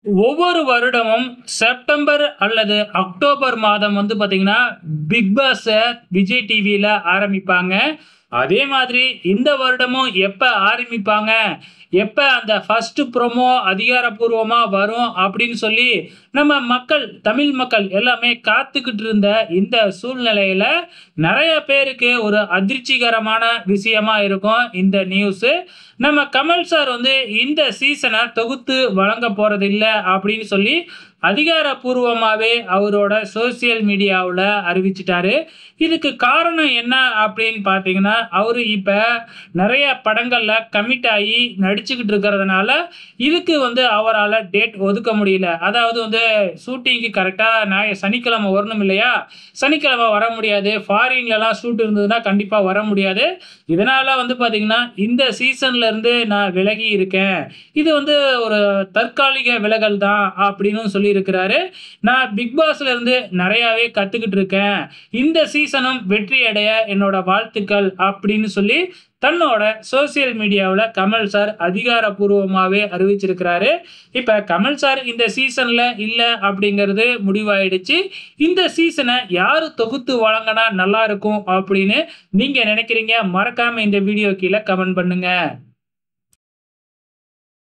ஒவ்வொரு வருடமும் செப்டம்பர் அல்லது அக்டோபர் மாதம் வந்து பார்த்தீங்கன்னா, பிக் பாஸ விஜய் டிவியில ஆரம்பிப்பாங்க. அதே மாதிரி இந்த வருடமும் எப்ப ஆரம்பிப்பாங்க, எப்ப அந்த ஃபர்ஸ்ட் ப்ரோமோ அதிகாரப்பூர்வமா வரும் அப்படின்னு சொல்லி, நம்ம மக்கள், தமிழ் மக்கள் எல்லாமே காத்துக்கிட்டு இருந்த இந்த சூழ்நிலையில, நெறைய பேருக்கு ஒரு அதிர்ச்சிகரமான விஷயமா இருக்கும் இந்த நியூஸு. நம்ம கமல் சார் வந்து இந்த சீசன தொகுத்து வழங்க போறதில்ல அப்படின்னு சொல்லி அதிகாரப்பூர்வமாவே அவரோட சோசியல் மீடியாவுல அறிவிச்சுட்டாரு. இதுக்கு காரணம் என்ன அப்படின்னு பார்த்தீங்கன்னா, அவரு இப்ப நெறைய படங்கள்ல கமிட் ஆயி நடிச்சுக்கிட்டு இருக்கிறதுனால, இதுக்கு வந்து அவரால டேட் ஒதுக்க முடியல. அதாவது வந்து ஷூட்டிங்க்கு கரெக்ட்டா சனிக்கிழமை வரணும் இல்லையா? சனிக்கிழமை வர முடியாது. ஃபாரின்லலாம் ஷூட் இருந்ததுன்னா கண்டிப்பா வர முடியாது. இதனால வந்து பார்த்தீங்கன்னா, இந்த சீசன்ல இருந்து நான் விலகி இருக்கேன். இது வந்து ஒரு தற்காலிக விலகல் தான் அப்படின்னு சொல்லியிருக்கிறாரு. நான் பிக் பாஸ்ல இருந்து நெறையாவே கத்துக்கிட்டு இருக்கேன். இந்த சீசனும் வெற்றி அடைய என்னோட வாழ்த்துக்கள் அப்படின்னு சொல்லி தன்னோட சோசியல் மீடியாவுல கமல் சார் அதிகாரப்பூர்வமாவே அறிவிச்சிருக்கிறாரு. இப்ப கமல் சார் இந்த சீசன்ல இல்ல அப்படிங்கிறது முடிவாயிடுச்சு. இந்த சீசன யாரு தொகுத்து வழங்குனா நல்லா இருக்கும் அப்படின்னு நீங்க நினைக்கிறீங்க? மறக்காம இந்த வீடியோ கீழ கமெண்ட் பண்ணுங்க.